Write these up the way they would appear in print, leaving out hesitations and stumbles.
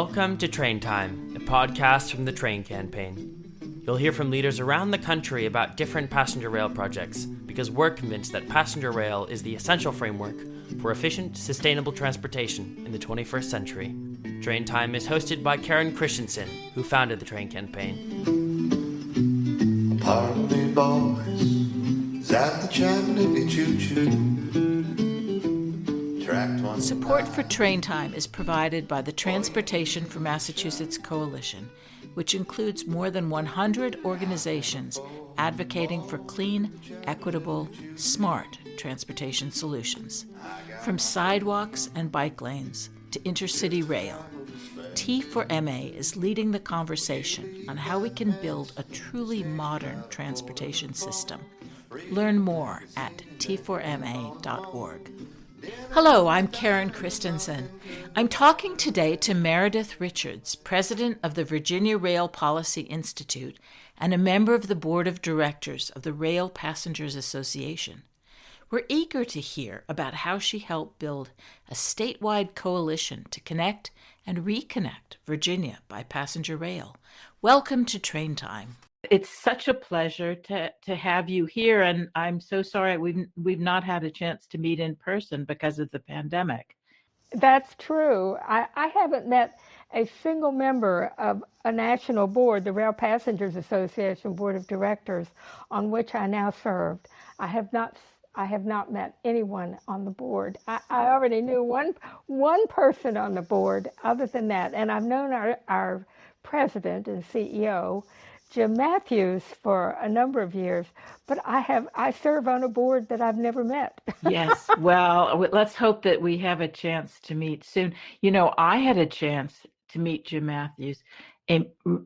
Welcome to Train Time, a podcast from the Train Campaign. You'll hear from leaders around the country about different passenger rail projects, because we're convinced that passenger rail is the essential framework for efficient, sustainable transportation in the 21st century. Train Time is hosted by Karen Christensen, who founded the Train Campaign. Pardon me, boys, is that the Chattanooga choo-choo? Support for Train Time is provided by the Transportation for Massachusetts Coalition, which includes more than 100 organizations advocating for clean, equitable, smart transportation solutions. From sidewalks and bike lanes to intercity rail, T4MA is leading the conversation on how we can build a truly modern transportation system. Learn more at t4ma.org. Hello, I'm Karen Christensen. I'm talking today to Meredith Richards, president of the Virginia Rail Policy Institute and a member of the board of directors of the Rail Passengers Association. We're eager to hear about how she helped build a statewide coalition to connect and reconnect Virginia by passenger rail. Welcome to Train Time. It's such a pleasure to have you here, and I'm so sorry we've not had a chance to meet in person because of the pandemic. That's true. I haven't met a single member of a national board, the Rail Passengers Association Board of Directors, on which I now served. I have not met anyone on the board. I already knew one person on the board other than that, and I've known our president and CEO, Jim Matthews, for a number of years, but I serve on a board that I've never met. Yes, well, let's hope that we have a chance to meet soon. You know, I had a chance to meet Jim Matthews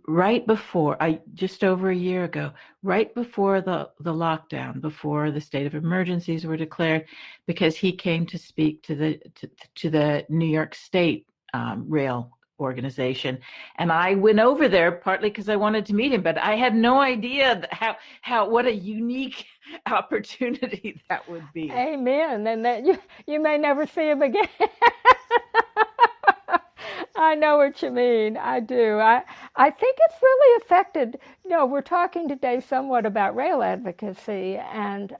right before, just over a year ago, right before the lockdown, before the state of emergencies were declared, because he came to speak to the New York State rail organization, and I went over there partly because I wanted to meet him, but I had no idea how what a unique opportunity that would be. Amen. And that you may never see him again. I know what you mean. I do. I think it's really affected. You know, we're talking today somewhat about rail advocacy, and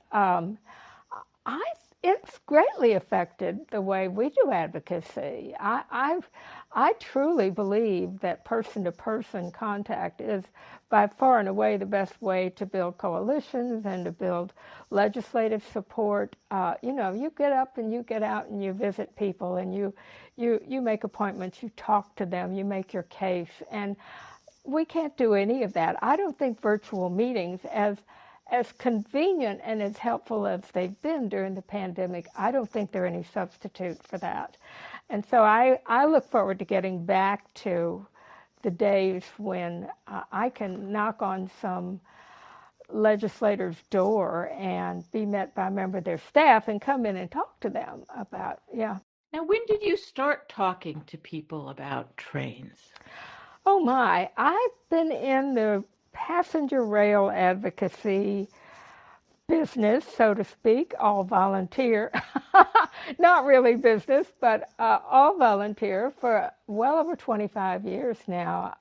it's greatly affected the way we do advocacy. I truly believe that person-to-person contact is by far and away the best way to build coalitions and to build legislative support. You get up and you get out and you visit people and you make appointments, you talk to them, you make your case. And we can't do any of that. I don't think virtual meetings, as convenient and as helpful as they've been during the pandemic, I don't think they're any substitute for that. And so I look forward to getting back to the days when I can knock on some legislator's door and be met by a member of their staff and come in and talk to them about, yeah. Now, when did you start talking to people about trains? Oh my, I've been in the passenger rail advocacy business, so to speak, all volunteer, not really business, but all volunteer for well over 25 years now.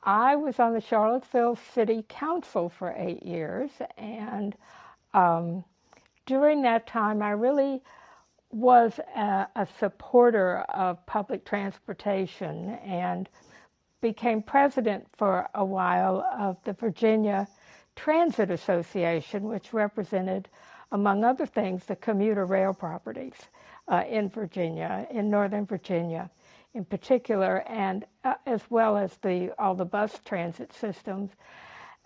I was on the Charlottesville City Council for 8 years, and during that time I really was a supporter of public transportation and became president for a while of the Virginia Transit Association, which represented, among other things, the commuter rail properties in Virginia, in Northern Virginia in particular, and as well as all the bus transit systems.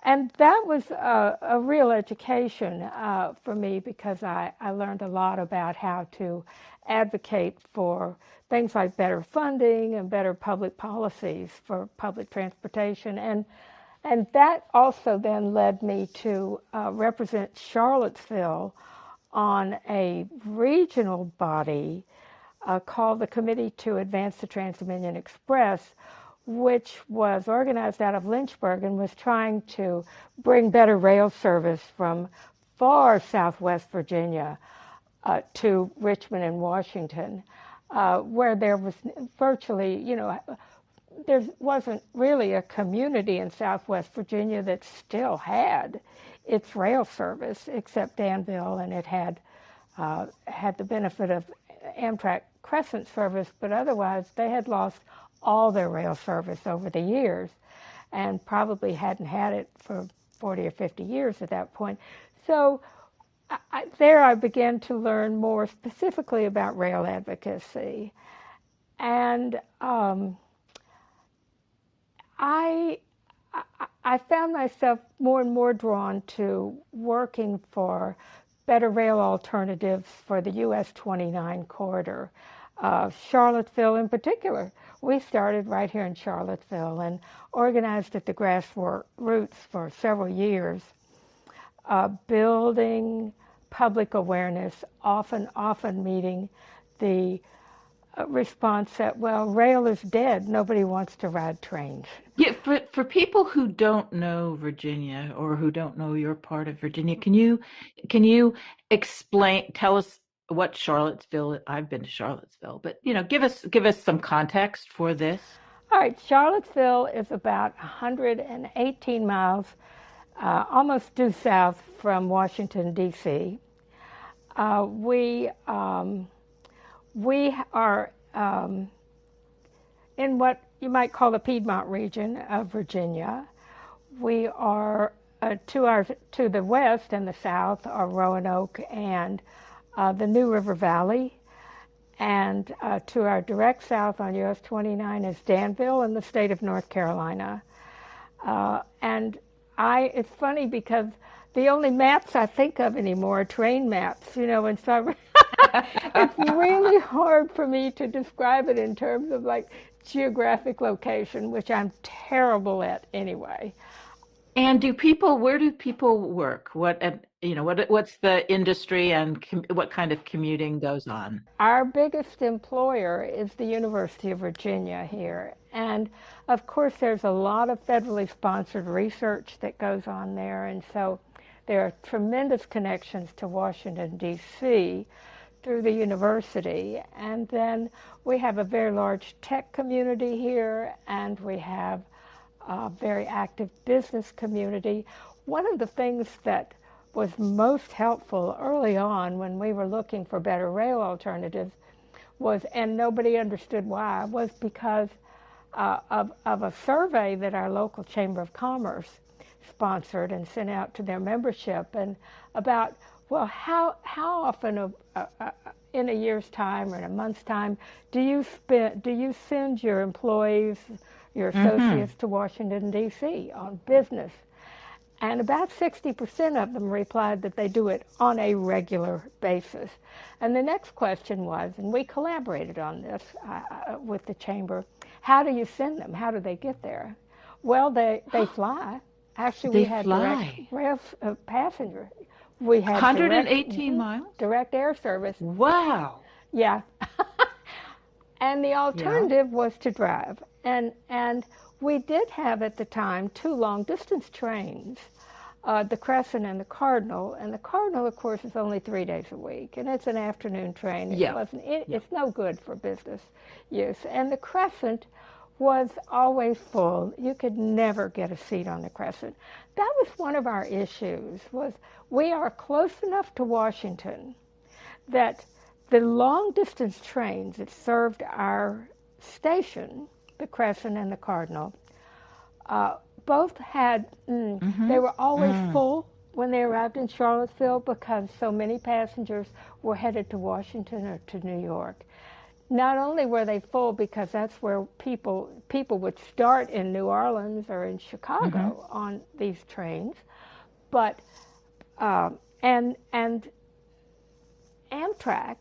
And that was a real education for me, because I learned a lot about how to advocate for things like better funding and better public policies for public transportation. And that also then led me to represent Charlottesville on a regional body called the Committee to Advance the Trans-Dominion Express, which was organized out of Lynchburg and was trying to bring better rail service from far southwest Virginia to Richmond and Washington. where there was virtually, there wasn't really a community in Southwest Virginia that still had its rail service, except Danville, and it had the benefit of Amtrak Crescent service, but otherwise they had lost all their rail service over the years and probably hadn't had it for 40 or 50 years at that point. So there I began to learn more specifically about rail advocacy. And I found myself more and more drawn to working for better rail alternatives for the US 29 corridor. Charlottesville in particular. We started right here in Charlottesville and organized at the grassroots for several years, building public awareness, often meeting the response that, well, rail is dead. Nobody wants to ride trains. Yeah, for people who don't know Virginia or who don't know your part of Virginia, can you tell us what Charlottesville? I've been to Charlottesville, but give us some context for this. All right, Charlottesville is about 118 miles, almost due south from Washington D.C. We are in what you might call the Piedmont region of Virginia. We are to the west and the south are Roanoke and the New River Valley, and to our direct south on US 29 is Danville in the state of North Carolina. And it's funny because the only maps I think of anymore are train maps, and so it's really hard for me to describe it in terms of like geographic location, which I'm terrible at anyway. And where do people work? What's the industry and what kind of commuting goes on? Our biggest employer is the University of Virginia here. And of course, there's a lot of federally sponsored research that goes on there. And so there are tremendous connections to Washington, D.C. through the university. And then we have a very large tech community here, and we have a very active business community. One of the things that was most helpful early on when we were looking for better rail alternatives was, and nobody understood why, was because of a survey that our local Chamber of Commerce sponsored and sent out to their membership, and about, well, how often in a year's time or in a month's time do you send your employees, your associates to Washington, D.C. on business? And about 60% of them replied that they do it on a regular basis. And the next question was, and we collaborated on this with the Chamber, how do you send them? How do they get there? Well, they fly. Actually, we had direct rail passenger. We had 118 miles? Direct air service. Wow. Yeah. And the alternative was to drive. And we did have at the time 2 long-distance trains, the Crescent and the Cardinal. And the Cardinal, of course, is only 3 days a week, and it's an afternoon train. It's no good for business use. And the Crescent was always full. You could never get a seat on the Crescent. That was one of our issues, was we are close enough to Washington that the long-distance trains that served our station, the Crescent and the Cardinal, both had, they were always full when they arrived in Charlottesville because so many passengers were headed to Washington or to New York. Not only were they full because that's where people would start in New Orleans or in Chicago on these trains, but and Amtrak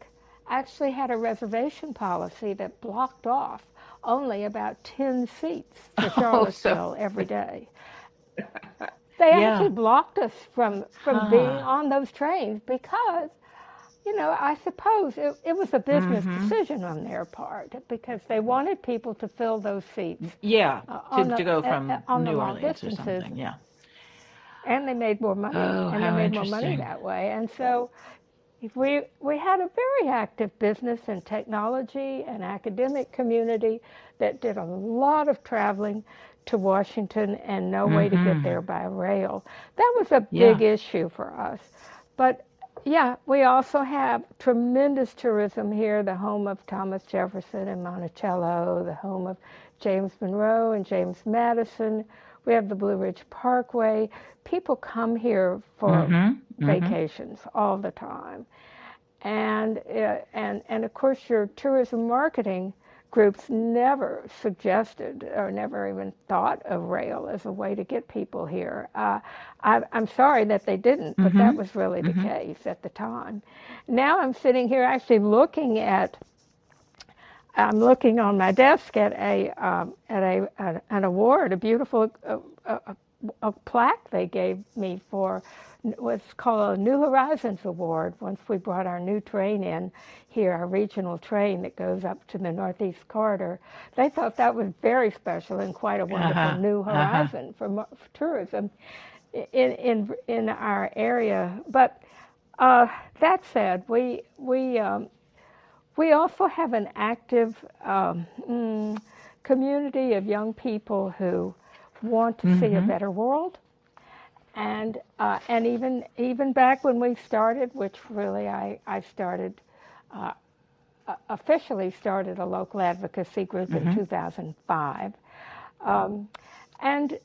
actually had a reservation policy that blocked off only about 10 seats for Charlottesville every day. They actually blocked us from being on those trains because, I suppose it was a business decision on their part because they wanted people to fill those seats. Yeah, to go from New Orleans or something, yeah. And they made more money. Oh, and how they made interesting. more money that way. And so, We had a very active business and technology and academic community that did a lot of traveling to Washington and no way to get there by rail. That was a big issue for us. But yeah, we also have tremendous tourism here, the home of Thomas Jefferson and Monticello, the home of James Monroe and James Madison. We have the Blue Ridge Parkway. People come here for vacations all the time. And of course, your tourism marketing groups never suggested or never even thought of rail as a way to get people here. I'm sorry that they didn't, but that was really the case at the time. Now I'm sitting here actually I'm looking on my desk at an award, a beautiful a plaque they gave me for what's called a New Horizons Award. Once we brought our new train in here, our regional train that goes up to the Northeast Corridor, they thought that was very special and quite a wonderful new horizon for tourism in our area. But that said, we also have an active community of young people who want to see a better world. And even back when we started, which really I started, officially started a local advocacy group in 2005. And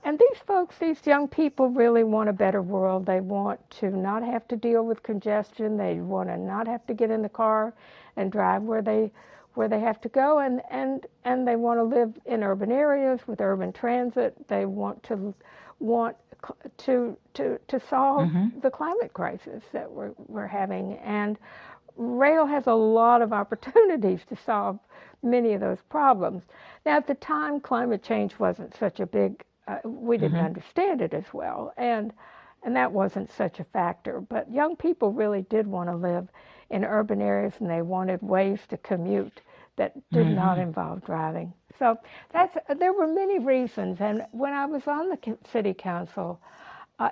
these folks, these young people really want a better world. They want to not have to deal with congestion. They want to not have to get in the car and drive where they have to go. And they want to live in urban areas with urban transit. They want to solve the climate crisis that we're having. And rail has a lot of opportunities to solve many of those problems. Now, at the time, climate change wasn't such a big, we didn't understand it as well, and that wasn't such a factor. But young people really did want to live in urban areas, and they wanted ways to commute that did not involve driving. So there were many reasons, and when I was on the city council,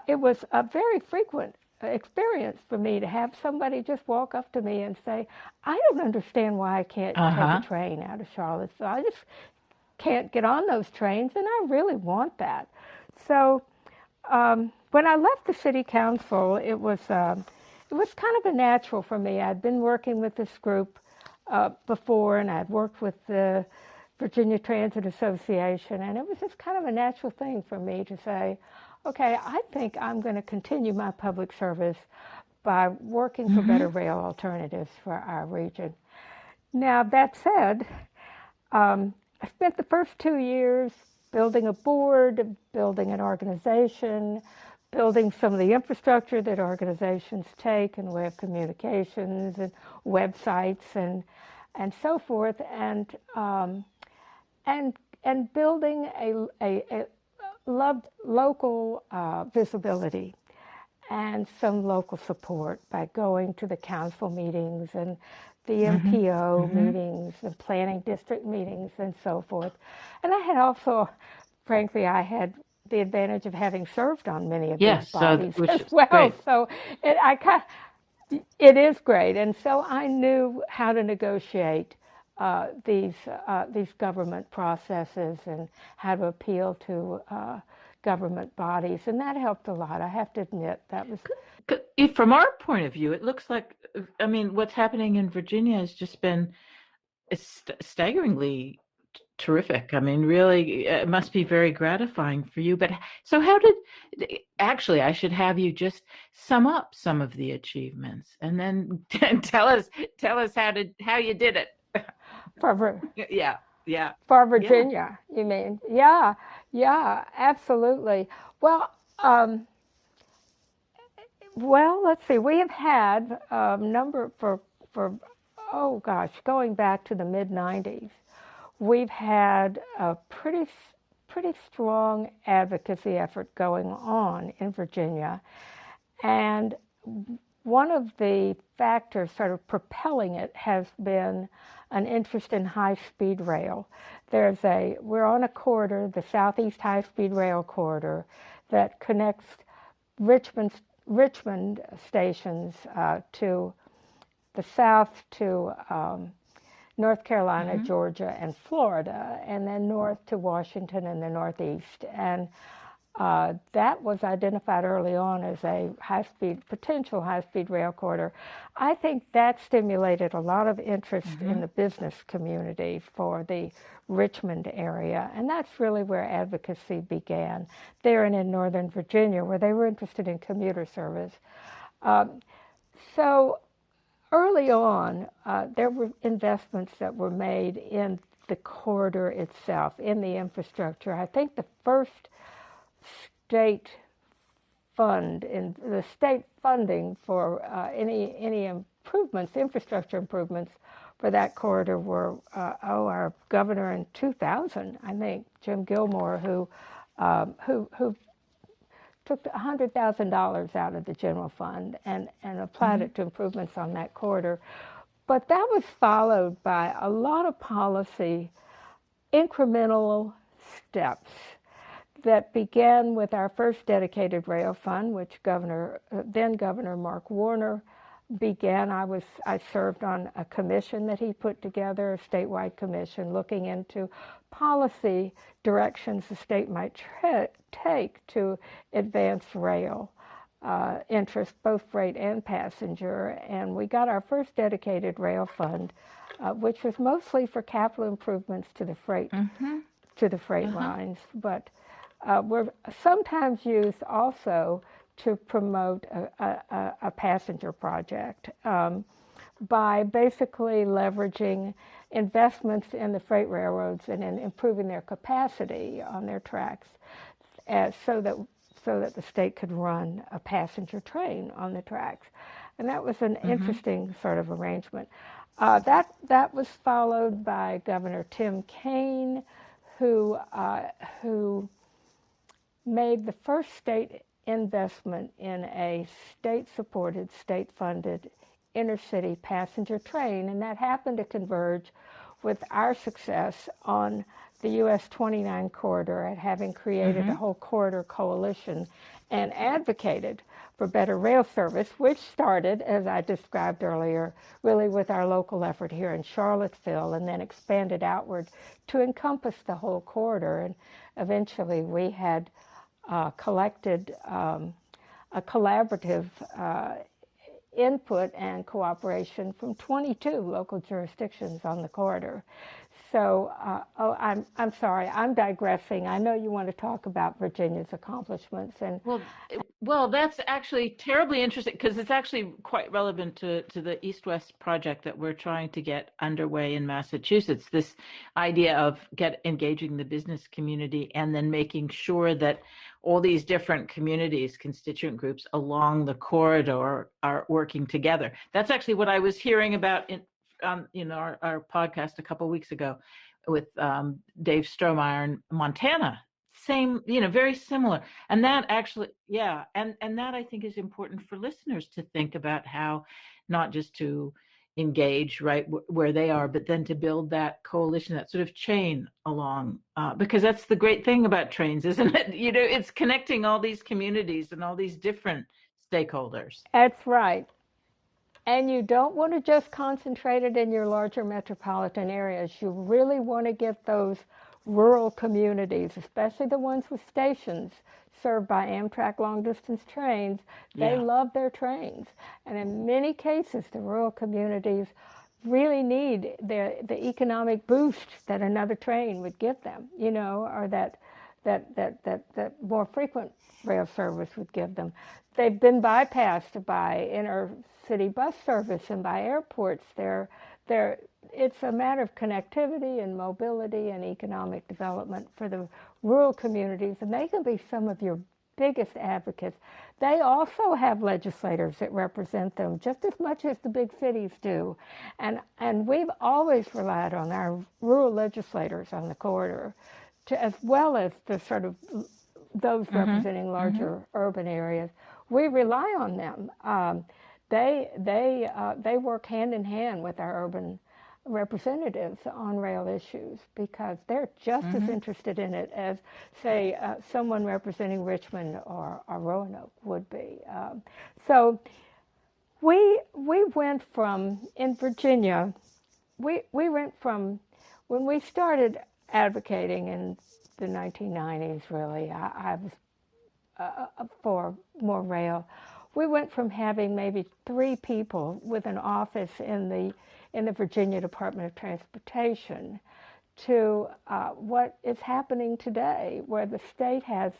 it was a very frequent experience for me to have somebody just walk up to me and say, I don't understand why I can't take a train out of Charlottesville. I just can't get on those trains, and I really want that. So when I left the city council, it was kind of a natural for me. I'd been working with this group before, and I'd worked with the Virginia Transit Association, and it was just kind of a natural thing for me to say, okay, I think I'm going to continue my public service by working for better rail alternatives for our region. Now, that said, I spent the first 2 years building a board, building an organization, building some of the infrastructure that organizations take in the way of communications and websites and so forth, and building a local visibility and some local support by going to the council meetings and the MPO meetings and planning district meetings and so forth. And I had also, frankly, I had the advantage of having served on many of these bodies as well. Great. So it is great. And so I knew how to negotiate these government processes and how to appeal to government bodies, and that helped a lot. I have to admit that was. From our point of view, it looks like, I mean, what's happening in Virginia has just been staggeringly terrific. I mean, really, it must be very gratifying for you. But so actually, I should have you just sum up some of the achievements and then tell us how you did it. For Virginia, you mean? Yeah, absolutely. Well, let's see. We have had a number for going back to the mid-90s. We've had a pretty strong advocacy effort going on in Virginia, and one of the factors sort of propelling it has been an interest in high-speed rail. We're on a corridor, the Southeast High-Speed Rail Corridor, that connects Richmond Richmond stations to the south to North Carolina, Georgia, and Florida, and then north to Washington and the Northeast. And that was identified early on as a potential high-speed rail corridor. I think that stimulated a lot of interest in the business community for the Richmond area, and that's really where advocacy began, there and in Northern Virginia, where they were interested in commuter service. So early on, there were investments that were made in the corridor itself, in the infrastructure. I think the first state the state funding for any improvements, infrastructure improvements for that corridor were our governor in 2000, I think, Jim Gilmore, who took $100,000 out of the general fund and applied it to improvements on that corridor. But that was followed by a lot of policy, incremental steps that began with our first dedicated rail fund, which then Governor Mark Warner began. I served on a commission that he put together, a statewide commission, looking into policy directions the state might take to advance rail interest, both freight and passenger. And we got our first dedicated rail fund, which was mostly for capital improvements to the freight lines, but were sometimes used also to promote a passenger project by basically leveraging investments in the freight railroads and in improving their capacity on their tracks so that the state could run a passenger train on the tracks. And that was an interesting sort of arrangement. That was followed by Governor Tim Kaine, who made the first state investment in a state-supported, state-funded intercity passenger train, and that happened to converge with our success on the US 29 corridor at having created a whole corridor coalition and advocated for better rail service, which started, as I described earlier, really with our local effort here in Charlottesville and then expanded outward to encompass the whole corridor. And eventually we had collected a collaborative input and cooperation from 22 local jurisdictions on the corridor. So, I'm sorry, I'm digressing. I know you want to talk about Virginia's accomplishments, and well, that's actually terribly interesting because it's actually quite relevant to the East-West project that we're trying to get underway in Massachusetts. This idea of engaging the business community and then making sure that all these different communities, constituent groups along the corridor are working together. That's actually what I was hearing about in our podcast a couple of weeks ago with Dave Strohmeyer in Montana. Same, very similar. And that actually, and that I think is important for listeners to think about how not just to engage right where they are, but then to build that coalition, that sort of chain along, because that's the great thing about trains, isn't it? It's connecting all these communities and all these different stakeholders. That's right. And you don't want to just concentrate it in your larger metropolitan areas. You really want to get those rural communities, especially the ones with stations served by Amtrak long-distance trains. They love their trains. And in many cases, the rural communities really need the economic boost that another train would give them, or that more frequent rail service would give them. They've been bypassed by inner-city bus service and by airports. It's a matter of connectivity and mobility and economic development for the rural communities, and they can be some of your biggest advocates. They also have legislators that represent them just as much as the big cities do. And we've always relied on our rural legislators on the corridor, as well as the sort of those representing larger urban areas. We rely on them. They work hand in hand with our urban representatives on rail issues because they're just as interested in it as, say, someone representing Richmond or Roanoke would be. So we went from, in Virginia, we went from, when we started advocating in the 1990s, really, I was for more rail. We went from having maybe 3 people with an office in the Virginia Department of Transportation to what is happening today, where the state has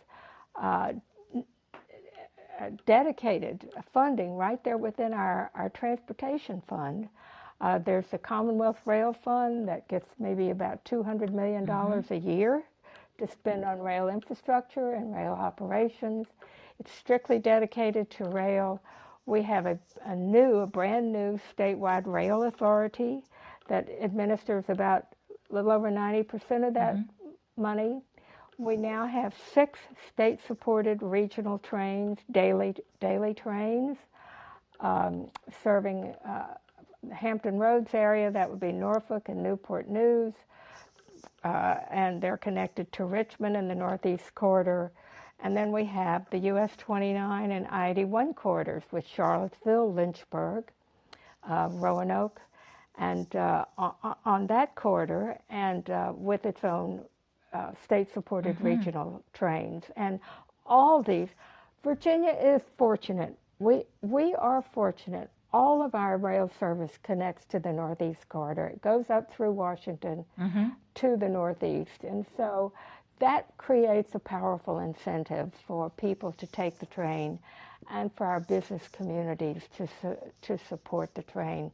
dedicated funding right there within our transportation fund. There's the Commonwealth Rail Fund that gets maybe about $200 million a year to spend on rail infrastructure and rail operations. It's strictly dedicated to rail. We have a brand new statewide rail authority that administers about a little over 90% of that money. We now have 6 state-supported regional trains, daily trains, serving the Hampton Roads area. That would be Norfolk and Newport News. And they're connected to Richmond in the Northeast Corridor. And then we have the US 29 and I-81 corridors with Charlottesville, Lynchburg, Roanoke, and on that corridor, and with its own state-supported regional trains. And all these, Virginia is fortunate. We are fortunate. All of our rail service connects to the Northeast Corridor. It goes up through Washington to the Northeast. And so that creates a powerful incentive for people to take the train and for our business communities to support the train.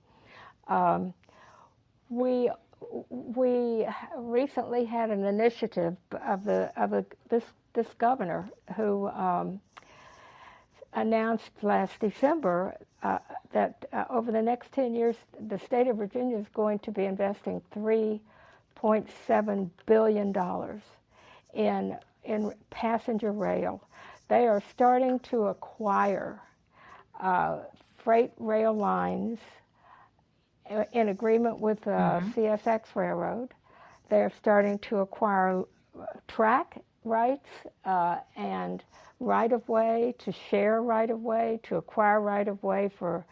We recently had an initiative of this governor who announced last December that over the next 10 years, the state of Virginia is going to be investing $3.7 billion in passenger rail. They are starting to acquire freight rail lines in agreement with CSX Railroad. They're starting to acquire track rights and right-of-way, to share right-of-way, to acquire right-of-way for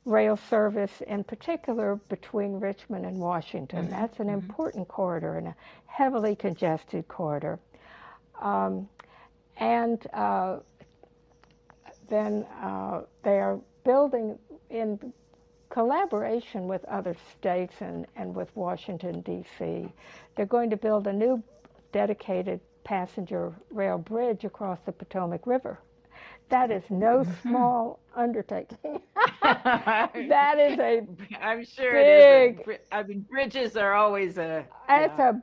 rail service, in particular between Richmond and Washington. That's an important corridor and a heavily congested corridor. Then they are building in collaboration with other states and with Washington, D.C. They're going to build a new dedicated passenger rail bridge across the Potomac River. That is no small undertaking. That is a I'm sure big, it is. I mean, bridges are always a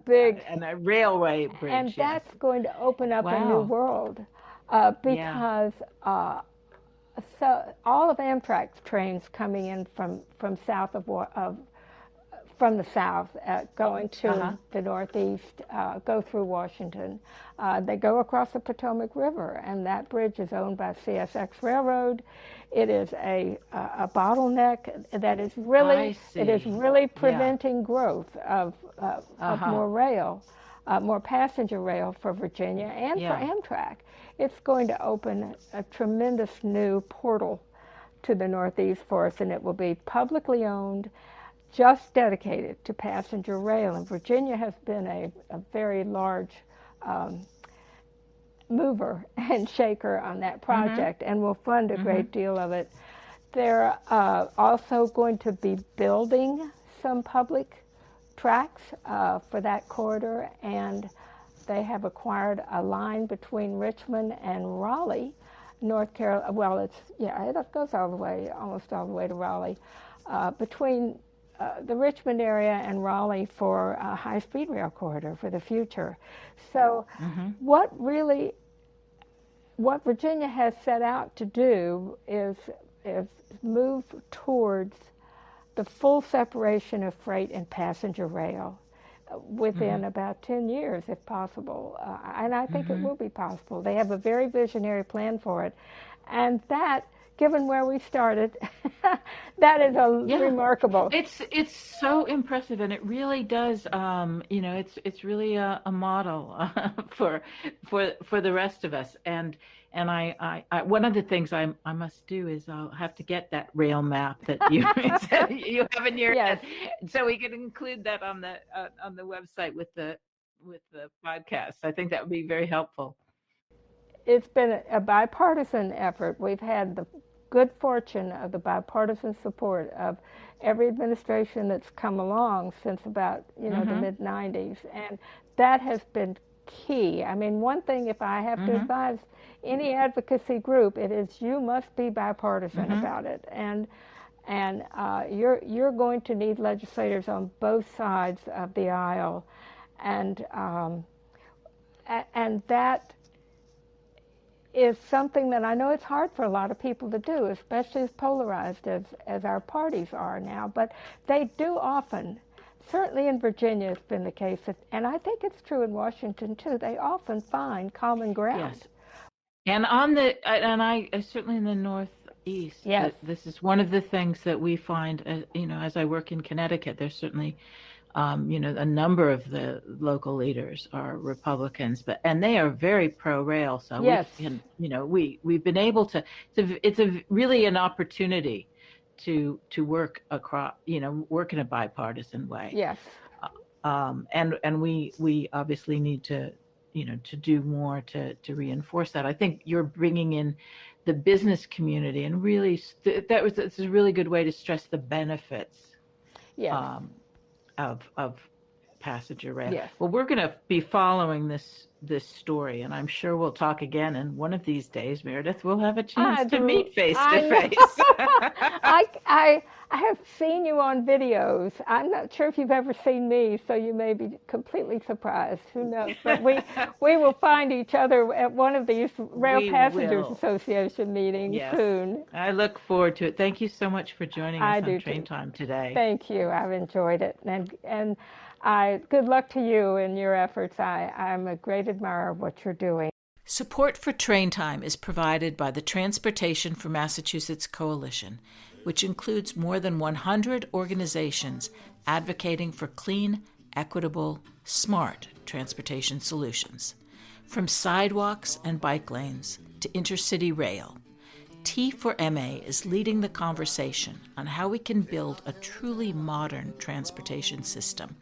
big and a railway bridge. And that's going to open up a new world because so all of Amtrak's trains coming in from south from the south, going to the Northeast, go through Washington. They go across the Potomac River, and that bridge is owned by CSX Railroad. It is a bottleneck that is really preventing growth of more rail, more passenger rail for Virginia and for Amtrak. It's going to open a tremendous new portal to the Northeast for us, and it will be publicly owned, just dedicated to passenger rail. And Virginia has been a very large mover and shaker on that project and will fund a great deal of it. They're also going to be building some public tracks for that corridor, and they have acquired a line between Richmond and Raleigh, North Carolina. Well, it goes almost all the way to Raleigh, between the Richmond area and Raleigh for a high-speed rail corridor for the future. So what Virginia has set out to do is move towards the full separation of freight and passenger rail within about 10 years, if possible. And I think it will be possible. They have a very visionary plan for it. And that, given where we started, that is remarkable. It's so impressive, and it really does. It's really a model for the rest of us. And I one of the things I must do is I'll have to get that rail map that you you have in your head, so we can include that on the website with the podcast. I think that would be very helpful. It's been a bipartisan effort. We've had the good fortune of the bipartisan support of every administration that's come along since about the mid-90s, and that has been key. I mean, one thing, if I have to advise any advocacy group, it is you must be bipartisan about it, and you're going to need legislators on both sides of the aisle, and that is something that I know it's hard for a lot of people to do, especially as polarized as our parties are now. But they do often, certainly in Virginia it's been the case, and I think it's true in Washington too, they often find common ground. Yes. And I certainly in the Northeast, yes, this is one of the things that we find, as I work in Connecticut, there's certainly a number of the local leaders are Republicans, and they are very pro-rail. So yes, we've been able to. It's really an opportunity to work across, work in a bipartisan way. Yes. And we obviously need to do more to reinforce that. I think you're bringing in the business community, and really it's a really good way to stress the benefits. Yes. Of passenger rail. Yes. Well, we're going to be following this story, and I'm sure we'll talk again. And one of these days, Meredith, we'll have a chance to meet face to face. I have seen you on videos. I'm not sure if you've ever seen me, so you may be completely surprised. Who knows? But we will find each other at one of these Rail Passengers Association meetings soon. I look forward to it. Thank you so much for joining us on Train Time today. Thank you. I've enjoyed it, and good luck to you in your efforts. I'm a great admirer of what you're doing. Support for Train Time is provided by the Transportation for Massachusetts Coalition, which includes more than 100 organizations advocating for clean, equitable, smart transportation solutions. From sidewalks and bike lanes to intercity rail, T4MA is leading the conversation on how we can build a truly modern transportation system.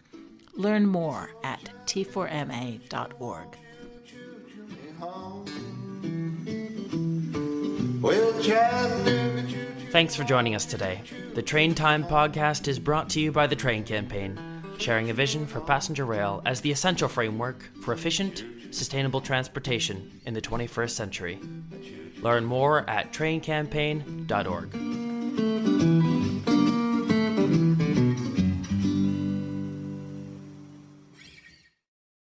Learn more at t4ma.org. Thanks for joining us today. The Train Time podcast is brought to you by the Train Campaign, sharing a vision for passenger rail as the essential framework for efficient, sustainable transportation in the 21st century. Learn more at traincampaign.org.